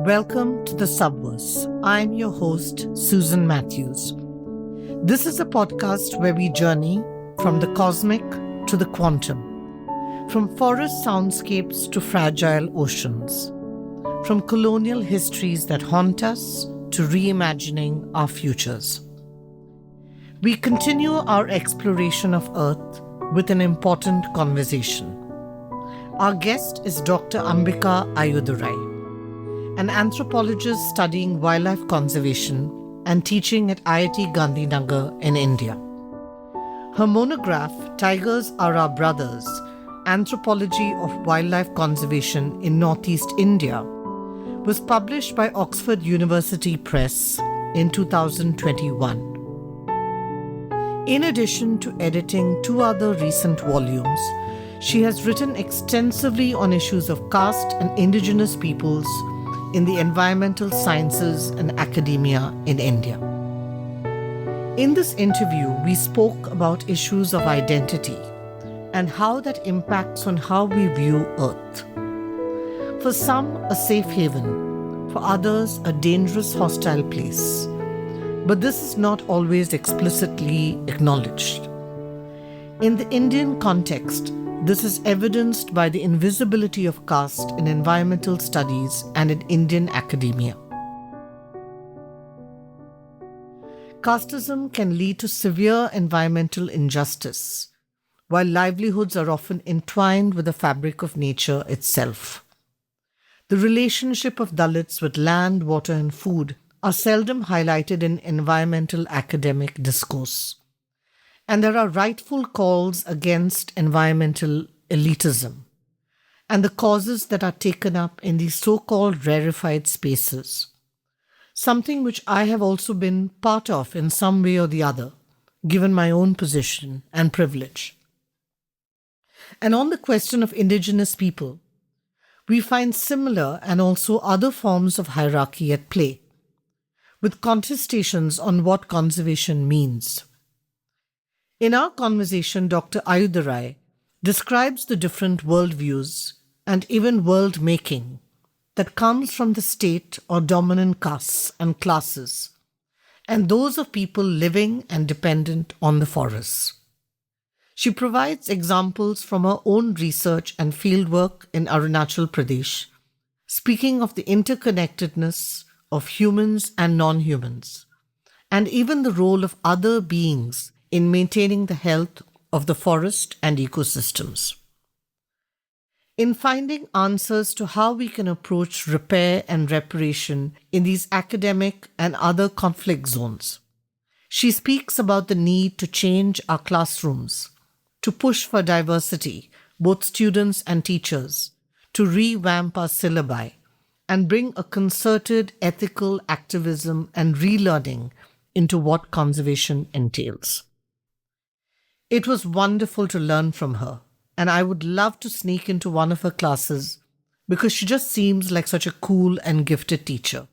Welcome to the Subverse. I'm your host, Susan Mathews. This is a podcast where we journey from the cosmic to the quantum, from forest soundscapes to fragile oceans, from colonial histories that haunt us to reimagining our futures. We continue our exploration of Earth with an important conversation. Our guest is Dr. Ambika Aiyadurai, an anthropologist studying wildlife conservation and teaching at IIT Gandhinagar in India. Her monograph, Tigers Are Our Brothers, Anthropology of Wildlife Conservation in Northeast India, was published by Oxford University Press in 2021. In addition to editing 2 other recent volumes, she has written extensively on issues of caste and indigenous peoples in the environmental sciences and academia in India. In this interview, we spoke about issues of identity and how that impacts on how we view Earth. For some, a safe haven, for others, a dangerous, hostile place. But this is not always explicitly acknowledged. In the Indian context, this is evidenced by the invisibility of caste in environmental studies and in Indian academia. Casteism can lead to severe environmental injustice, while livelihoods are often entwined with the fabric of nature itself. The relationship of Dalits with land, water, and food are seldom highlighted in environmental academic discourse. And there are rightful calls against environmental elitism and the causes that are taken up in these so-called rarefied spaces, something which I have also been part of in some way or the other, given my own position and privilege. And on the question of indigenous people, we find similar and also other forms of hierarchy at play, with contestations on what conservation means. In our conversation, Dr. Aiyadurai describes the different worldviews and even world-making that comes from the state or dominant castes and classes, and those of people living and dependent on the forests. She provides examples from her own research and fieldwork in Arunachal Pradesh, speaking of the interconnectedness of humans and non-humans, and even the role of other beings in maintaining the health of the forest and ecosystems. In finding answers to how we can approach repair and reparation in these academic and other conflict zones, she speaks about the need to change our classrooms, to push for diversity, both students and teachers, to revamp our syllabi, and bring a concerted ethical activism and relearning into what conservation entails. It was wonderful to learn from her, and I would love to sneak into one of her classes because she just seems like such a cool and gifted teacher.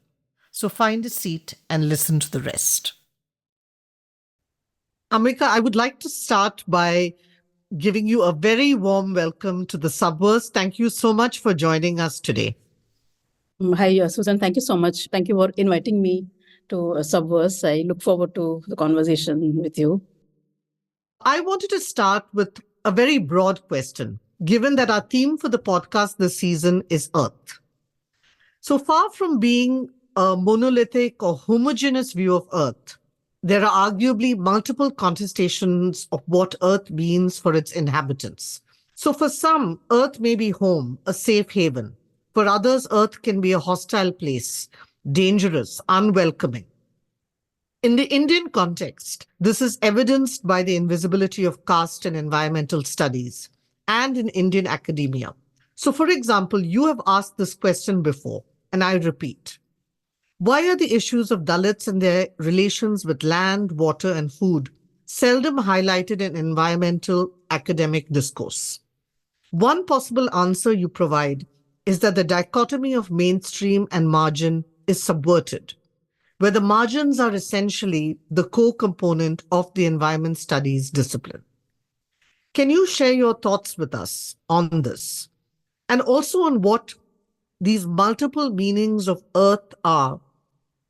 So find a seat and listen to the rest. Ambika, I would like to start by giving you a very warm welcome to the Subverse. Thank you so much for joining us today. Hi, Susan. Thank you so much. Thank you for inviting me to Subverse. I look forward to the conversation with you. I wanted to start with a very broad question, given that our theme for the podcast this season is Earth. So far from being a monolithic or homogeneous view of Earth, there are arguably multiple contestations of what Earth means for its inhabitants. So for some, Earth may be home, a safe haven. For others, Earth can be a hostile place, dangerous, unwelcoming. In the Indian context, this is evidenced by the invisibility of caste in environmental studies and in Indian academia. So, for example, you have asked this question before, and I repeat. Why are the issues of Dalits and their relations with land, water, and food seldom highlighted in environmental academic discourse? One possible answer you provide is that the dichotomy of mainstream and margin is subverted, where the margins are essentially the core component of the environment studies discipline. Can you share your thoughts with us on this? And also on what these multiple meanings of earth are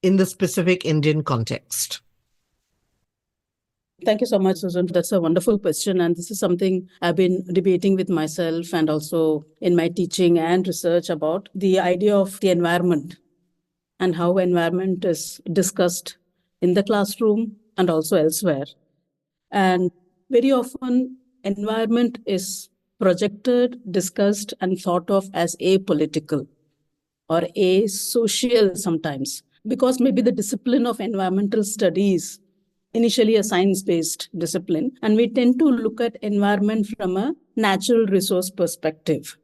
in the specific Indian context? Thank you so much, Susan. That's a wonderful question. And this is something I've been debating with myself and also in my teaching and research about the idea of the environment and how environment is discussed in the classroom and also elsewhere. And very often, environment is projected, discussed, and thought of as apolitical or asocial sometimes, because maybe the discipline of environmental studies initially a science-based discipline, and we tend to look at environment from a natural resource perspective.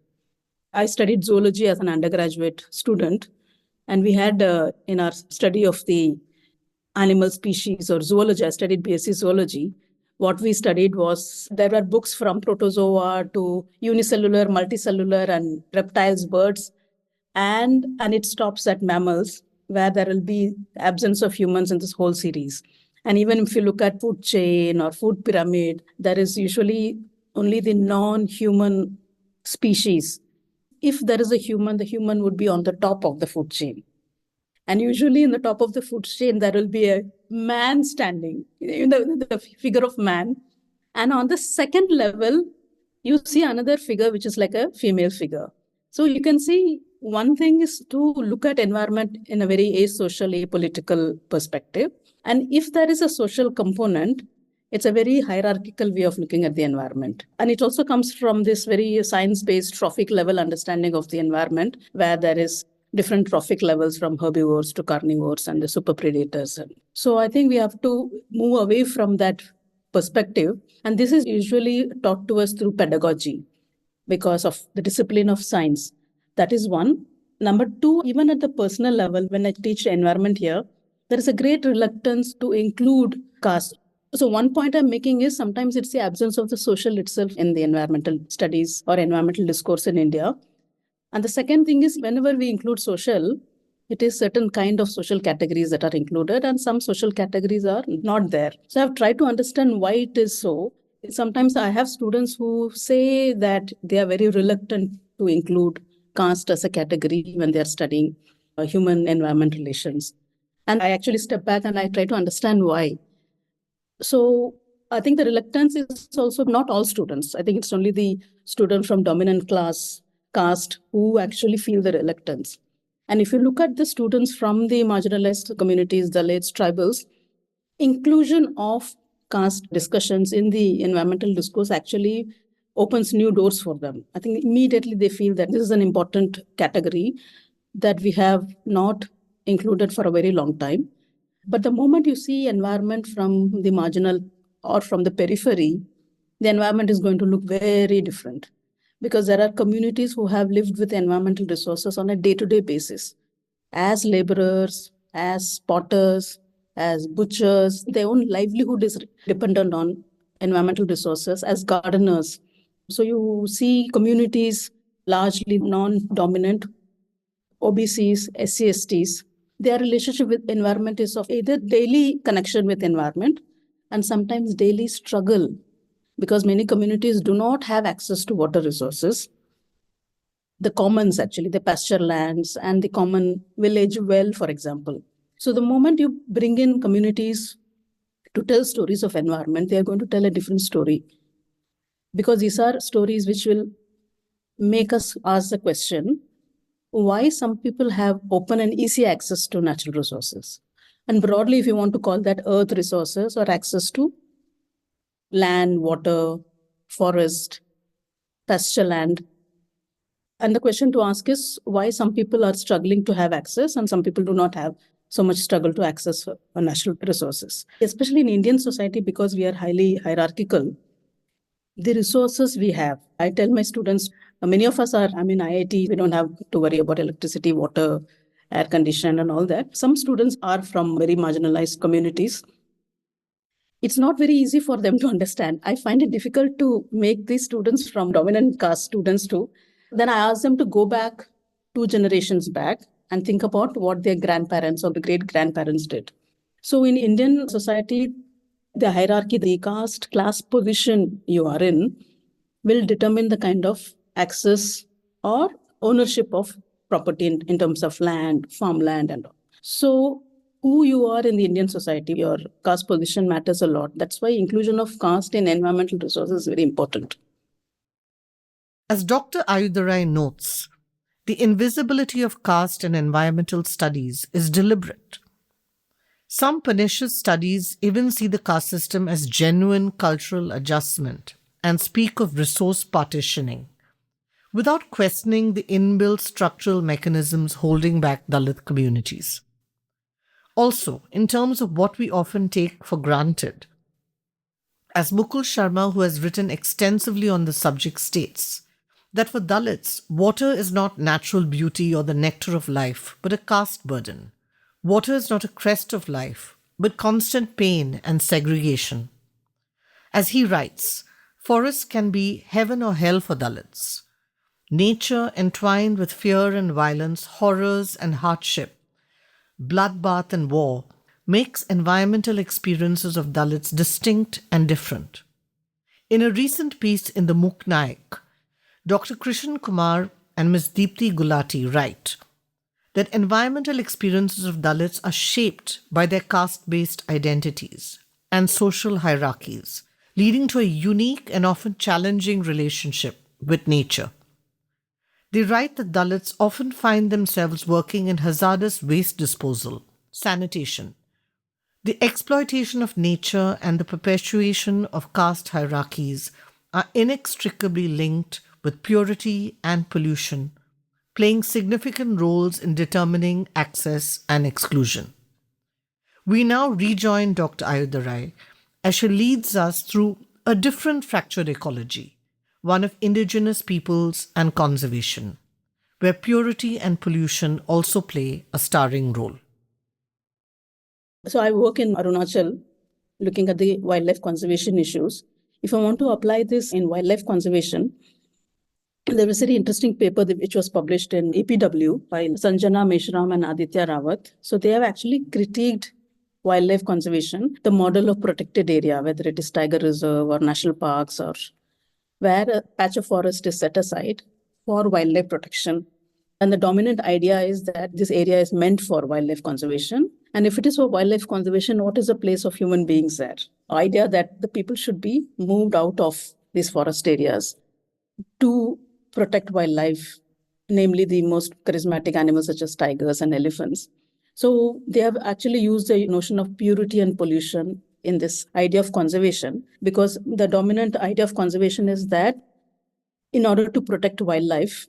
I studied zoology as an undergraduate student, and we had in our study of the animal species or zoology, I studied BSc zoology. What we studied was there were books from protozoa to unicellular, multicellular, and reptiles, birds, and it stops at mammals, where there will be absence of humans in this whole series. And even if you look at food chain or food pyramid, there is usually only the non-human species. If there is a human, the human would be on the top of the food chain. And usually in the top of the food chain, there will be a man standing, the figure of man. And on the second level, you see another figure, which is like a female figure. So you can see one thing is to look at environment in a very asocial, apolitical perspective. And if there is a social component, it's a very hierarchical way of looking at the environment. And it also comes from this very science-based trophic level understanding of the environment, where there is different trophic levels from herbivores to carnivores and the super predators. So I think we have to move away from that perspective. And this is usually taught to us through pedagogy because of the discipline of science. That is one. Number two, even at the personal level, when I teach environment here, there is a great reluctance to include caste. So one point I'm making is sometimes it's the absence of the social itself in the environmental studies or environmental discourse in India. And the second thing is whenever we include social, it is certain kind of social categories that are included and some social categories are not there. So I've tried to understand why it is so. Sometimes I have students who say that they are very reluctant to include caste as a category when they're studying human-environment relations. And I actually step back and I try to understand why. So I think the reluctance is also not all students. I think it's only the student from dominant class, caste, who actually feel the reluctance. And if you look at the students from the marginalized communities, Dalits, tribals, inclusion of caste discussions in the environmental discourse actually opens new doors for them. I think immediately they feel that this is an important category that we have not included for a very long time. But the moment you see environment from the marginal or from the periphery, the environment is going to look very different because there are communities who have lived with environmental resources on a day-to-day basis as laborers, as potters, as butchers. Their own livelihood is dependent on environmental resources, as gardeners. So you see communities largely non-dominant, OBCs, SC/STs, their relationship with environment is of either daily connection with environment and sometimes daily struggle because many communities do not have access to water resources. The commons, actually, the pasture lands and the common village well, for example. So the moment you bring in communities to tell stories of environment, they are going to tell a different story because these are stories which will make us ask the question, why some people have open and easy access to natural resources. And broadly, if you want to call that earth resources or access to land, water, forest, pasture land. And the question to ask is why some people are struggling to have access and some people do not have so much struggle to access natural resources. Especially in Indian society, because we are highly hierarchical, the resources we have. I tell my students, many of us are, IIT, we don't have to worry about electricity, water, air condition and all that. Some students are from very marginalized communities. It's not very easy for them to understand. I find it difficult to make these students from dominant caste students too. Then I ask them to go back 2 generations back and think about what their grandparents or the great-grandparents did. So in Indian society, the hierarchy, the caste class position you are in will determine the kind of access or ownership of property in terms of land, farmland, and all. So, who you are in the Indian society, your caste position matters a lot. That's why inclusion of caste in environmental resources is very important. As Dr. Aiyadurai notes, the invisibility of caste in environmental studies is deliberate. Some pernicious studies even see the caste system as genuine cultural adjustment and speak of resource partitioning, without questioning the inbuilt structural mechanisms holding back Dalit communities. Also, in terms of what we often take for granted, as Mukul Sharma, who has written extensively on the subject, states, that for Dalits, water is not natural beauty or the nectar of life, but a caste burden. Water is not a crest of life, but constant pain and segregation. As he writes, forests can be heaven or hell for Dalits. Nature entwined with fear and violence, horrors and hardship, bloodbath and war, makes environmental experiences of Dalits distinct and different. In a recent piece in the Muk Naik, Dr. Krishan Kumar and Ms. Deepthi Gulati write that environmental experiences of Dalits are shaped by their caste-based identities and social hierarchies, leading to a unique and often challenging relationship with nature. They write that Dalits often find themselves working in hazardous waste disposal, sanitation, the exploitation of nature and the perpetuation of caste hierarchies are inextricably linked with purity and pollution, playing significant roles in determining access and exclusion. We now rejoin Dr. Aiyadurai as she leads us through a different fractured ecology, one of indigenous peoples and conservation, where purity and pollution also play a starring role. So I work in Arunachal, looking at the wildlife conservation issues. If I want to apply this in wildlife conservation, there was a very interesting paper which was published in EPW by Sanjana Meshram and Aditya Rawat. So they have actually critiqued wildlife conservation, the model of protected area, whether it is tiger reserve or national parks, or where a patch of forest is set aside for wildlife protection. And the dominant idea is that this area is meant for wildlife conservation. And if it is for wildlife conservation, what is the place of human beings there? Idea that the people should be moved out of these forest areas to protect wildlife, namely the most charismatic animals such as tigers and elephants. So they have actually used the notion of purity and pollution in this idea of conservation, because the dominant idea of conservation is that in order to protect wildlife,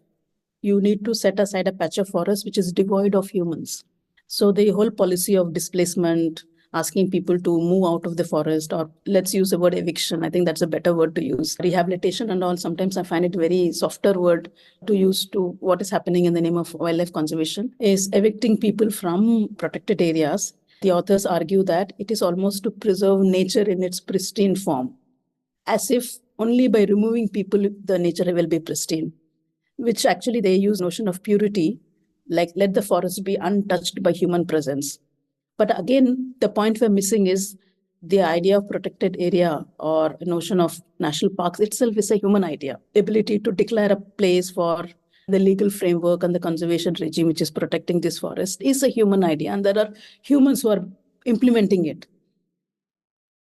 you need to set aside a patch of forest which is devoid of humans. So the whole policy of displacement, asking people to move out of the forest, or let's use the word eviction. I think that's a better word to use. Rehabilitation and all, sometimes I find it very softer word to use to what is happening in the name of wildlife conservation, is evicting people from protected areas. The authors argue that it is almost to preserve nature in its pristine form, as if only by removing people, the nature will be pristine, which actually they use notion of purity, like let the forest be untouched by human presence. But again, the point we're missing is the idea of protected area or notion of national parks itself is a human idea. The ability to declare a place for the legal framework and the conservation regime which is protecting this forest is a human idea, and there are humans who are implementing it.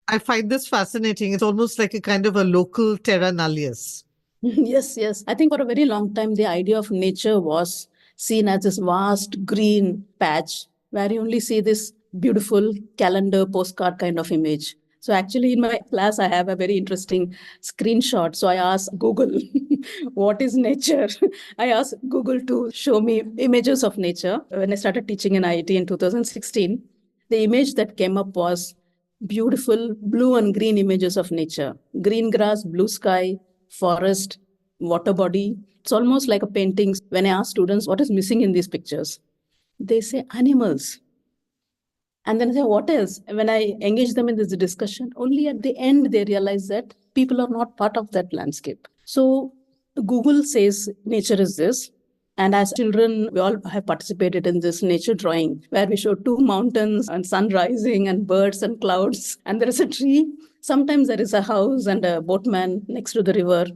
I find this fascinating. It's almost like a kind of a local terra nullius. Yes. I think for a very long time, the idea of nature was seen as this vast green patch where you only see this beautiful calendar postcard kind of image. So actually in my class, I have a very interesting screenshot. So I asked Google, what is nature? I asked Google to show me images of nature. When I started teaching in IIT in 2016, the image that came up was beautiful blue and green images of nature. Green grass, blue sky, forest, water body. It's almost like a painting. When I ask students what is missing in these pictures, they say animals. And then I say, what else? And when I engage them in this discussion, only at the end they realize that people are not part of that landscape. So Google says nature is this. And as children, we all have participated in this nature drawing where we show two mountains and sun rising and birds and clouds. And there is a tree. Sometimes there is a house and a boatman next to the river.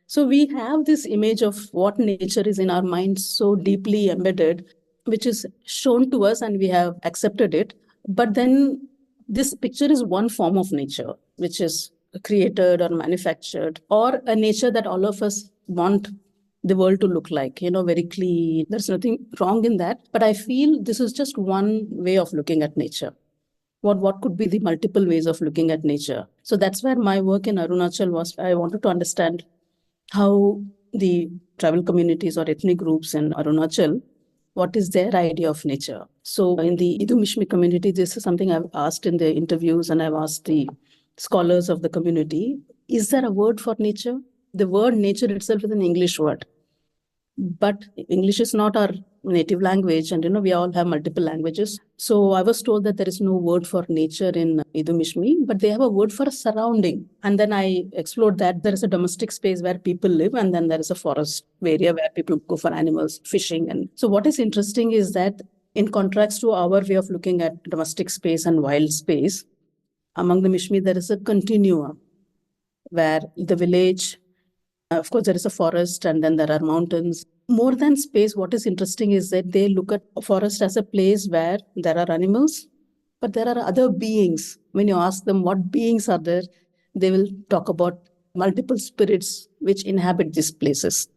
So we have this image of what nature is in our minds so deeply embedded, which is shown to us and we have accepted it. But then this picture is one form of nature, which is created or manufactured, or a nature that all of us want the world to look like, very clean. There's nothing wrong in that. But I feel this is just one way of looking at nature. What could be the multiple ways of looking at nature? So that's where my work in Arunachal was. I wanted to understand how the tribal communities or ethnic groups in Arunachal, what is their idea of nature? So in the Idumishmi community, this is something I've asked in the interviews and I've asked the scholars of the community. Is there a word for nature? The word nature itself is an English word. But English is not our native language, and we all have multiple languages. So I was told that there is no word for nature in Idumishmi, but they have a word for surrounding. And then I explored that there is a domestic space where people live, and then there is a forest area where people go for animals, fishing. And so what is interesting is that in contrast to our way of looking at domestic space and wild space, among the Mishmi, there is a continuum where the village, of course, there is a forest and then there are mountains. More than space, what is interesting is that they look at a forest as a place where there are animals, but there are other beings. When you ask them what beings are there, they will talk about multiple spirits which inhabit these places.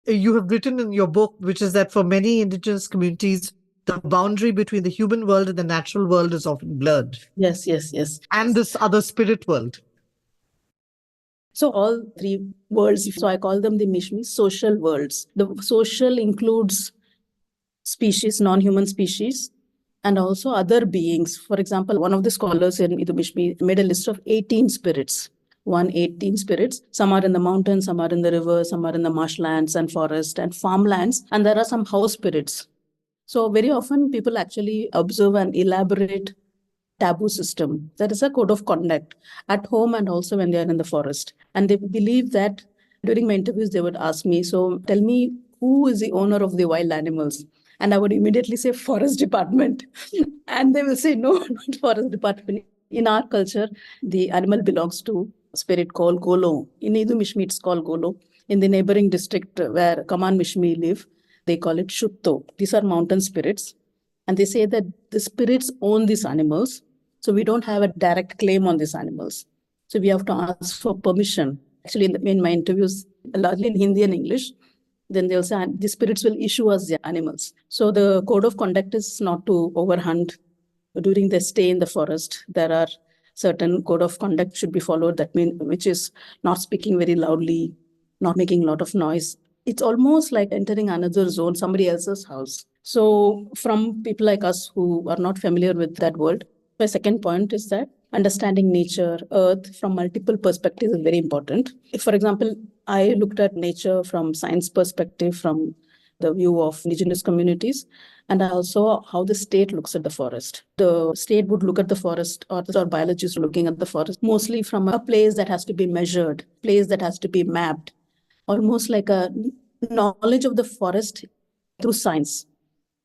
You have written in your book, which is that for many indigenous communities, the boundary between the human world and the natural world is often blurred. Yes. And this other spirit world. So all three worlds, so I call them the Mishmi social worlds. The social includes species, non-human species, and also other beings. For example, one of the scholars in Idumishmi made a list of 18 spirits. 18 spirits. Some are in the mountains, some are in the rivers, some are in the marshlands and forest and farmlands, and there are some house spirits. So very often people actually observe and elaborate taboo system. There is a code of conduct at home and also when they are in the forest. And they believe that during my interviews, they would ask me, so tell me, who is the owner of the wild animals? And I would immediately say forest department. And they will say, no, not forest department. In our culture, the animal belongs to a spirit called Golo. In Idu Mishmi, it's called Golo. In the neighboring district where Kaman Mishmi live, they call it Shutto. These are mountain spirits. And they say that the spirits own these animals. So we don't have a direct claim on these animals. So we have to ask for permission. Actually, in my interviews, largely in Hindi and English, then they'll say the spirits will issue us the animals. So the code of conduct is not to overhunt. During their stay in the forest, there are certain code of conduct should be followed. That means which is not speaking very loudly, not making a lot of noise. It's almost like entering another zone, somebody else's house. So from people like us who are not familiar with that world, my second point is that understanding nature, earth from multiple perspectives is very important. If, for example, I looked at nature from science perspective, from the view of indigenous communities, and also how the state looks at the forest. The state would look at the forest, or biologists looking at the forest, mostly from a place that has to be measured, place that has to be mapped, almost like a knowledge of the forest through science.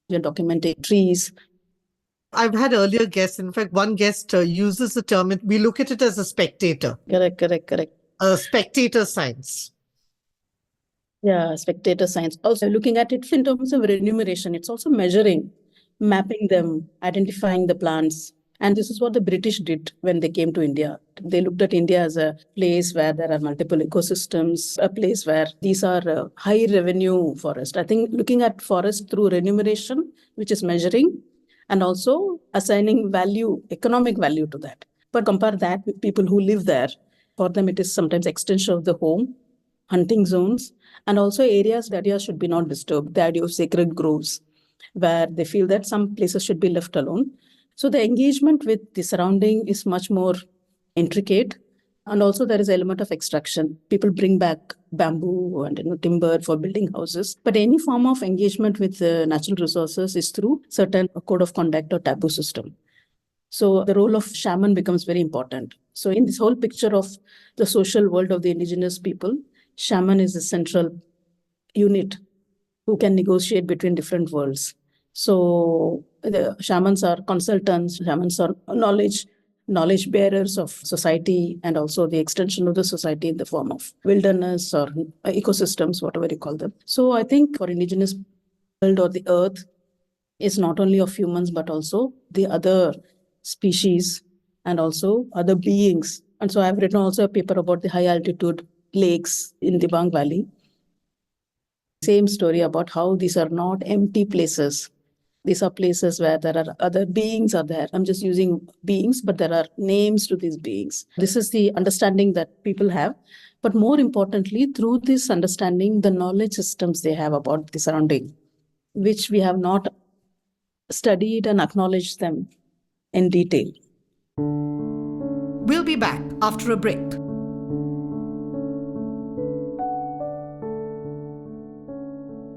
You're documenting trees. I've had earlier guests. In fact, one guest uses the term, we look at it as a spectator. Correct. A spectator science. Yeah, spectator science. Also looking at it in terms of remuneration, it's also measuring, mapping them, identifying the plants. And this is what the British did when they came to India. They looked at India as a place where there are multiple ecosystems, a place where these are high revenue forest. I think looking at forest through remuneration, which is measuring, and also assigning value, economic value to that. But compare that with people who live there. For them, it is sometimes extension of the home, hunting zones, and also areas that should be not disturbed, the idea of sacred groves, where they feel that some places should be left alone. So the engagement with the surrounding is much more intricate. And also there is an element of extraction. People bring back bamboo and timber for building houses. But any form of engagement with natural resources is through certain code of conduct or taboo system. So the role of shaman becomes very important. So in this whole picture of the social world of the indigenous people, shaman is a central unit who can negotiate between different worlds. So the shamans are consultants, shamans are knowledge knowledge bearers of society and also the extension of the society in the form of wilderness or ecosystems, whatever you call them. So I think for indigenous world or the earth is not only of humans, but also the other species and also other beings. And so I've written also a paper about the high altitude lakes in the Bang Valley. Same story about how these are not empty places. These are places where there are other beings are there. I'm just using beings, but there are names to these beings. This is the understanding that people have. But more importantly, through this understanding, the knowledge systems they have about the surrounding, which we have not studied and acknowledged them in detail. We'll be back after a break.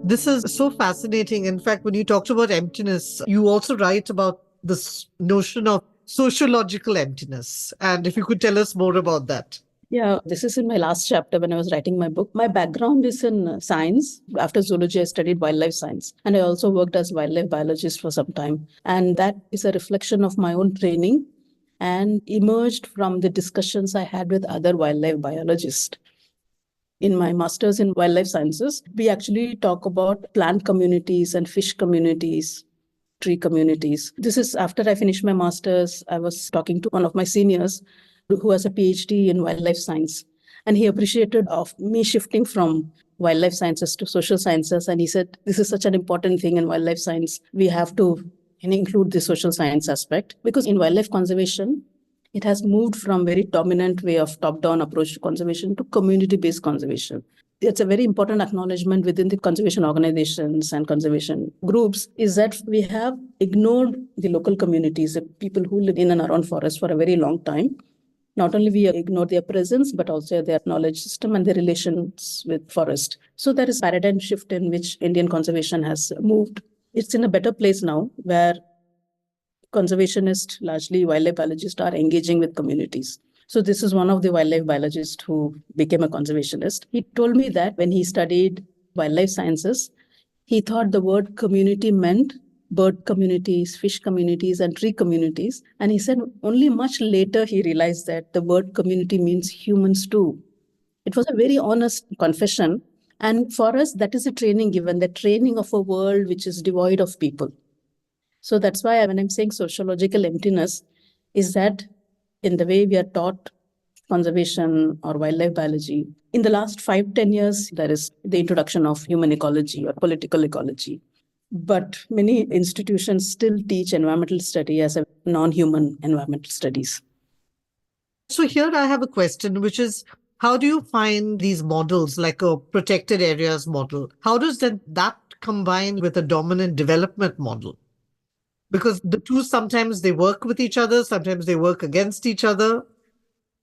This is so fascinating. In fact, when you talked about emptiness, you also write about this notion of sociological emptiness. And if you could tell us more about that. Yeah, this is in my last chapter when I was writing my book. My background is in science. After zoology, I studied wildlife science. And I also worked as wildlife biologist for some time. And that is a reflection of my own training and emerged from the discussions I had with other wildlife biologists. In my master's in wildlife sciences, we actually talk about plant communities and fish communities, tree communities. This is after I finished my master's. I was talking to one of my seniors who has a PhD in wildlife science. And he appreciated of me shifting from wildlife sciences to social sciences. And he said, this is such an important thing in wildlife science. We have to include the social science aspect, because in wildlife conservation, it has moved from very dominant way of top-down approach to conservation to community-based conservation. It's a very important acknowledgement within the conservation organizations and conservation groups is that we have ignored the local communities, the people who live in and around forests for a very long time. Not only we ignore their presence, but also their knowledge system and their relations with forest. So there is a paradigm shift in which Indian conservation has moved. It's in a better place now where conservationists, largely wildlife biologists, are engaging with communities. So this is one of the wildlife biologists who became a conservationist. He told me that when he studied wildlife sciences, he thought the word community meant bird communities, fish communities, and tree communities. And he said only much later he realized that the word community means humans too. It was a very honest confession. And for us, that is a training given, the training of a world which is devoid of people. So that's why when I'm saying sociological emptiness, is that in the way we are taught conservation or wildlife biology, in the last 5-10 years, there is the introduction of human ecology or political ecology. But many institutions still teach environmental study as a non-human environmental studies. So here I have a question, which is, how do you find these models, like a protected areas model? How does that combine with a dominant development model? Because the two, sometimes they work with each other, sometimes they work against each other.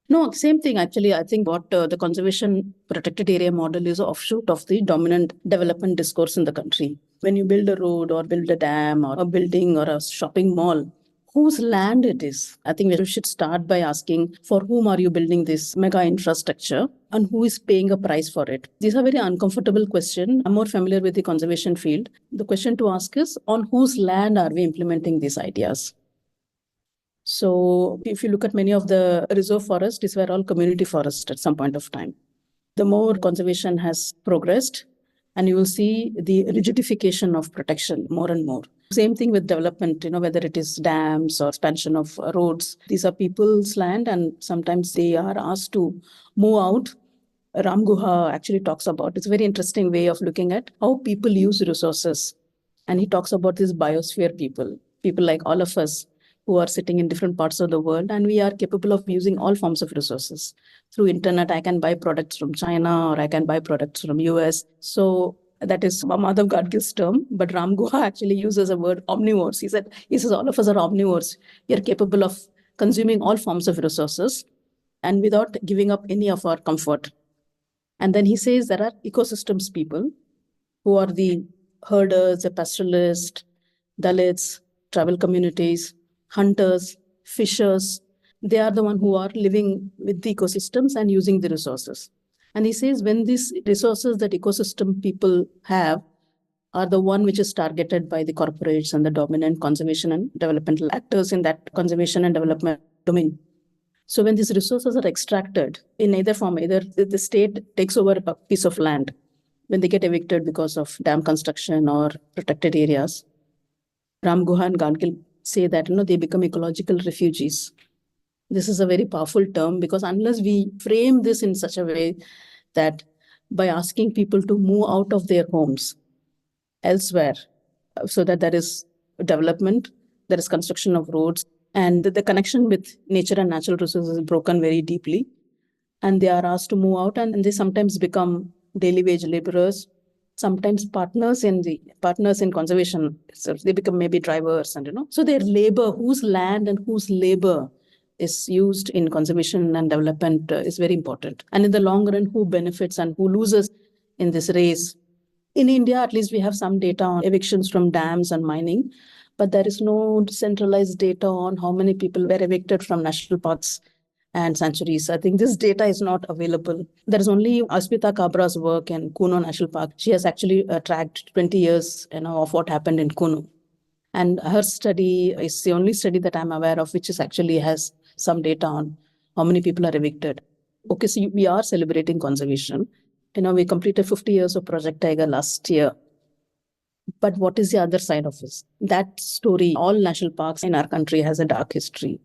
No, same thing actually. I think what the conservation protected area model is an offshoot of the dominant development discourse in the country. When you build a road or build a dam or a building or a shopping mall, whose land it is? I think we should start by asking for whom are you building this mega infrastructure and who is paying a price for it? These are very uncomfortable questions. I'm more familiar with the conservation field. The question to ask is, on whose land are we implementing these ideas? So if you look at many of the reserve forests, these were all community forests at some point of time. The more conservation has progressed, and you will see the rigidification of protection more and more. Same thing with development, whether it is dams or expansion of roads. These are people's land, and sometimes they are asked to move out. Ram Guha actually talks about, it's a very interesting way of looking at how people use resources. And he talks about this biosphere people like all of us, who are sitting in different parts of the world, and we are capable of using all forms of resources. Through internet, I can buy products from China or I can buy products from US. So that is Madhav Gadgil's term, but Ram Guha actually uses a word omnivores. He says all of us are omnivores. We are capable of consuming all forms of resources and without giving up any of our comfort. And then he says there are ecosystems people who are the herders, the pastoralists, Dalits, tribal communities, hunters, fishers. They are the one who are living with the ecosystems and using the resources. And he says when these resources that ecosystem people have are the one which is targeted by the corporates and the dominant conservation and developmental actors in that conservation and development domain. So when these resources are extracted in either form, either the state takes over a piece of land, when they get evicted because of dam construction or protected areas, Ram Guha and Gadgil say that they become ecological refugees. This is a very powerful term because unless we frame this in such a way that by asking people to move out of their homes elsewhere, so that there is development, there is construction of roads, and the connection with nature and natural resources is broken very deeply. And they are asked to move out, and they sometimes become daily wage laborers, sometimes partners in conservation. So they become maybe drivers, and so their labor, whose land and whose labor is used in conservation and development is very important. And in the long run, who benefits and who loses in this race? In India, at least we have some data on evictions from dams and mining, but there is no centralized data on how many people were evicted from national parks and sanctuaries. I think this data is not available. There is only Asmita Kabra's work in Kuno National Park. She has actually tracked 20 years of what happened in Kuno. And her study is the only study that I'm aware of which is actually has some data on how many people are evicted. Okay, so we are celebrating conservation. We completed 50 years of Project Tiger last year. But what is the other side of this? That story, all national parks in our country has a dark history.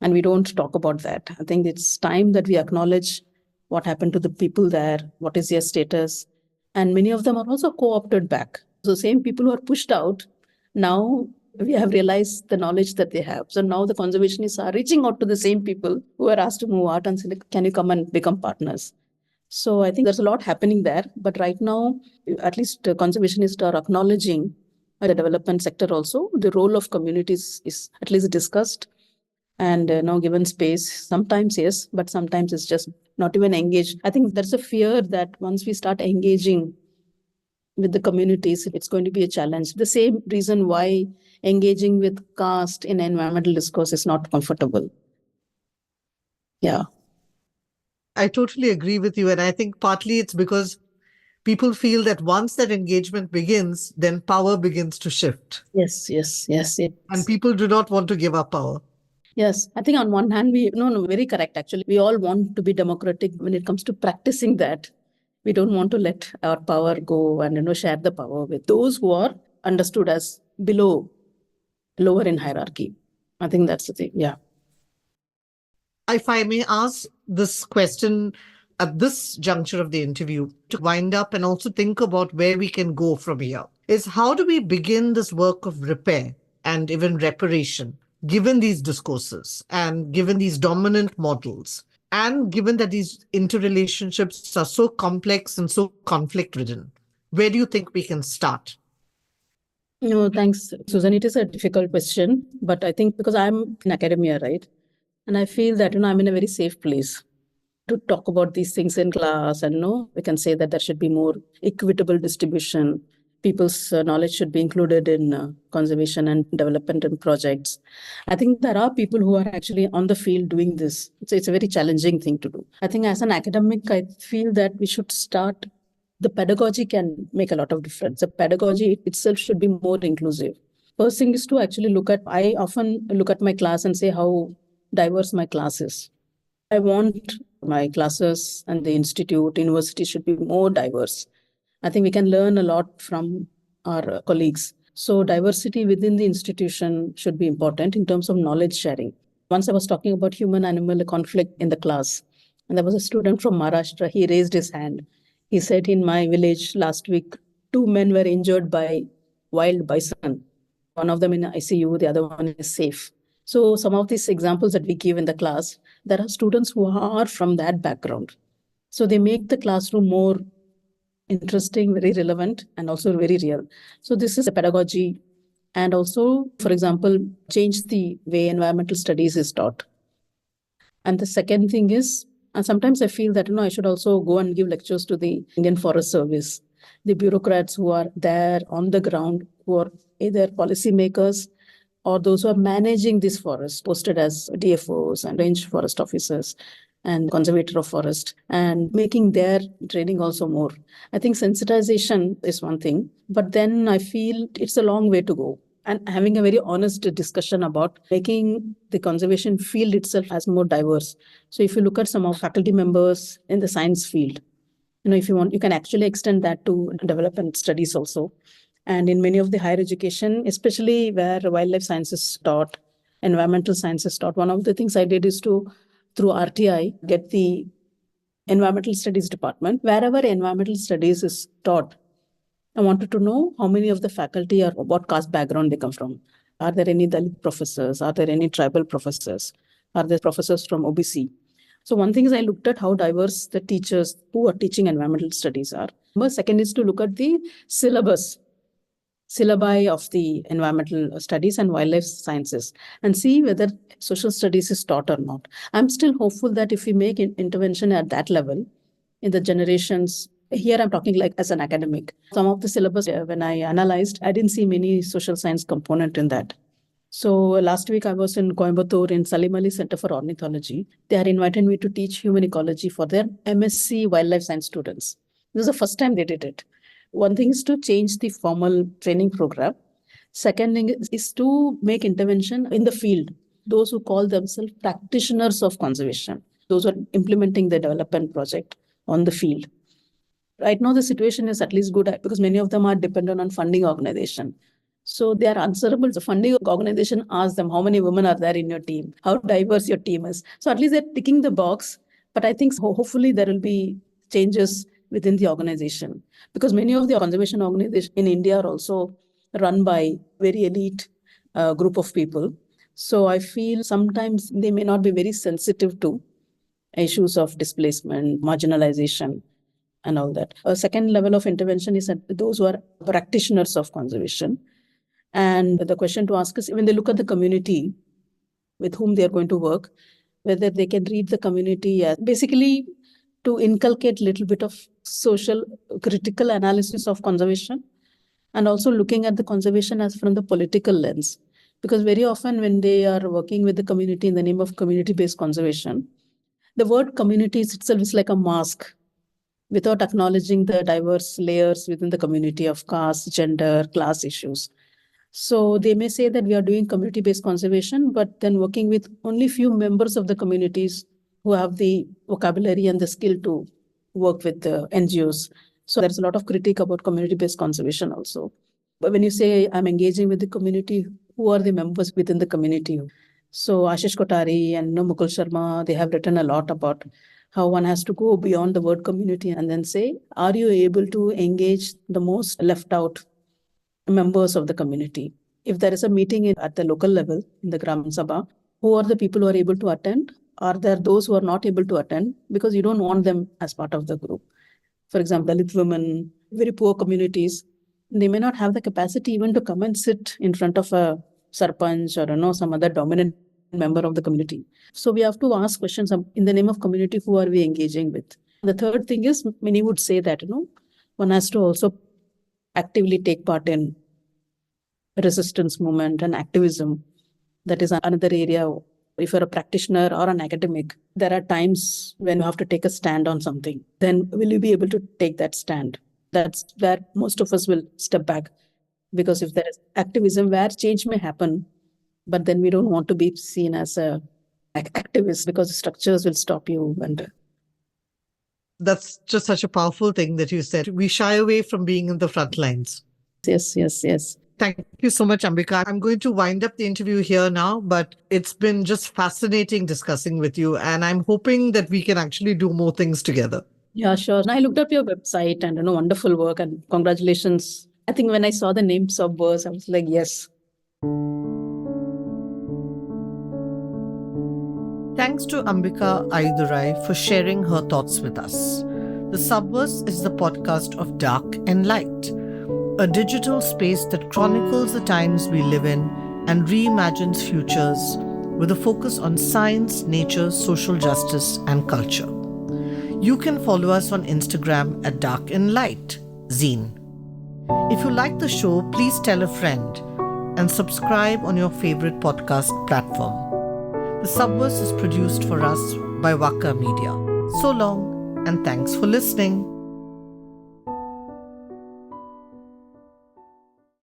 And we don't talk about that. I think it's time that we acknowledge what happened to the people there, what is their status. And many of them are also co-opted back. So same people who are pushed out, now we have realized the knowledge that they have. So now the conservationists are reaching out to the same people who are asked to move out and say, can you come and become partners? So I think there's a lot happening there. But right now, at least conservationists are acknowledging the development sector also. The role of communities is at least discussed and now given space. Sometimes yes, but sometimes it's just not even engaged. I think there's a fear that once we start engaging with the communities, it's going to be a challenge. The same reason why engaging with caste in environmental discourse is not comfortable. Yeah. I totally agree with you. And I think partly it's because people feel that once that engagement begins, then power begins to shift. Yes. And people do not want to give up power. Yes, I think on one hand, very correct. Actually, we all want to be democratic when it comes to practicing that. We don't want to let our power go and share the power with those who are understood as lower in hierarchy. I think that's the thing. Yeah. If I may ask this question at this juncture of the interview to wind up and also think about where we can go from here, is how do we begin this work of repair and even reparation, given these discourses and given these dominant models, and given that these interrelationships are so complex and so conflict-ridden? Where do you think we can start? Thanks, Susan. It is a difficult question, but I think because I'm in academia, right? And I feel that, I'm in a very safe place to talk about these things in class. And, we can say that there should be more equitable distribution. People's knowledge should be included in conservation and development and projects. I think there are people who are actually on the field doing this. It's a very challenging thing to do. I think as an academic, I feel that we should start. The pedagogy can make a lot of difference. The pedagogy itself should be more inclusive. First thing is to actually I often look at my class and say how diverse my class is. I want my classes and the institute, university should be more diverse. I think we can learn a lot from our colleagues. So diversity within the institution should be important in terms of knowledge sharing. Once I was talking about human-animal conflict in the class, and there was a student from Maharashtra, he raised his hand. He said, in my village last week, 2 men were injured by wild bison. One of them in ICU, the other one is safe. So some of these examples that we give in the class, there are students who are from that background. So they make the classroom more interesting, very relevant, and also very real. So this is a pedagogy. And also, for example, change the way environmental studies is taught. And the second thing is, and sometimes I feel that, I should also go and give lectures to the Indian Forest Service, the bureaucrats who are there on the ground, who are either policymakers or those who are managing this forest, posted as DFOs and range forest officers and conservator of forest, and making their training also more. I think sensitization is one thing, but then I feel it's a long way to go. and having a very honest discussion about making the conservation field itself as more diverse. So if you look at some of faculty members in the science field, if you want, you can actually extend that to development studies also. And in many of the higher education, especially where wildlife science is taught, environmental science is taught, one of the things I did is to, through RTI, get the environmental studies department. Wherever environmental studies is taught, I wanted to know how many of the faculty or what caste background they come from. Are there any Dalit professors? Are there any tribal professors? Are there professors from OBC? So one thing is I looked at how diverse the teachers who are teaching environmental studies are. Second is to look at the syllabi of the environmental studies and wildlife sciences and see whether social studies is taught or not. I'm still hopeful that if we make intervention at that level in the generations, here I'm talking like as an academic, some of the syllabus, when I analyzed, I didn't see many social science component in that. So last week I was in Coimbatore in Salim Ali Center for Ornithology. They had invited me to teach human ecology for their MSc wildlife science students. This is the first time they did it. One thing is to change the formal training program. Second thing is to make intervention in the field. Those who call themselves practitioners of conservation, those who are implementing the development project on the field. Right now, the situation is at least good because many of them are dependent on funding organization. So they are answerable. The funding organization asks them, how many women are there in your team? How diverse your team is? So at least they're ticking the box. But I think hopefully there will be changes within the organization, because many of the conservation organizations in India are also run by very elite group of people. So I feel sometimes they may not be very sensitive to issues of displacement, marginalization, and all that. A second level of intervention is that those who are practitioners of conservation. And the question to ask is, when they look at the community with whom they are going to work, whether they can read the community as basically to inculcate a little bit of social critical analysis of conservation, and also looking at the conservation as from the political lens. Because very often when they are working with the community in the name of community-based conservation, the word communities itself is like a mask, without acknowledging the diverse layers within the community of caste, gender, class issues. So they may say that we are doing community-based conservation, but then working with only few members of the communities who have the vocabulary and the skill to work with the NGOs. So there's a lot of critique about community-based conservation also. But when you say I'm engaging with the community, who are the members within the community? So Ashish Kotari and Mukul Sharma, they have written a lot about how one has to go beyond the word community and then say, are you able to engage the most left out members of the community? If there is a meeting at the local level in the Gram Sabha, who are the people who are able to attend? Are there those who are not able to attend because you don't want them as part of the group? For example, Dalit women, very poor communities, they may not have the capacity even to come and sit in front of a sarpanch or some other dominant member of the community. So we have to ask questions in the name of community, who are we engaging with? The third thing is, many would say that one has to also actively take part in resistance movement and activism. That is another area. If you're a practitioner or an academic, there are times when you have to take a stand on something. Then will you be able to take that stand? That's where most of us will step back. Because if there is activism where change may happen, but then we don't want to be seen as a activist because the structures will stop you. And that's just such a powerful thing that you said. We shy away from being in the front lines. Yes. Thank you so much, Ambika. I'm going to wind up the interview here now, but it's been just fascinating discussing with you. And I'm hoping that we can actually do more things together. Yeah, sure. I looked up your website and wonderful work, and congratulations. I think when I saw the name Subbers, I was like, yes. Thanks to Ambika Aiyadurai for sharing her thoughts with us. The Subverse is the podcast of Dark and Light, a digital space that chronicles the times we live in and reimagines futures with a focus on science, nature, social justice, and culture. You can follow us on Instagram at Dark and Light, Zine. If you like the show, please tell a friend and subscribe on your favorite podcast platform. The Subverse is produced for us by Waka Media. So long, and thanks for listening.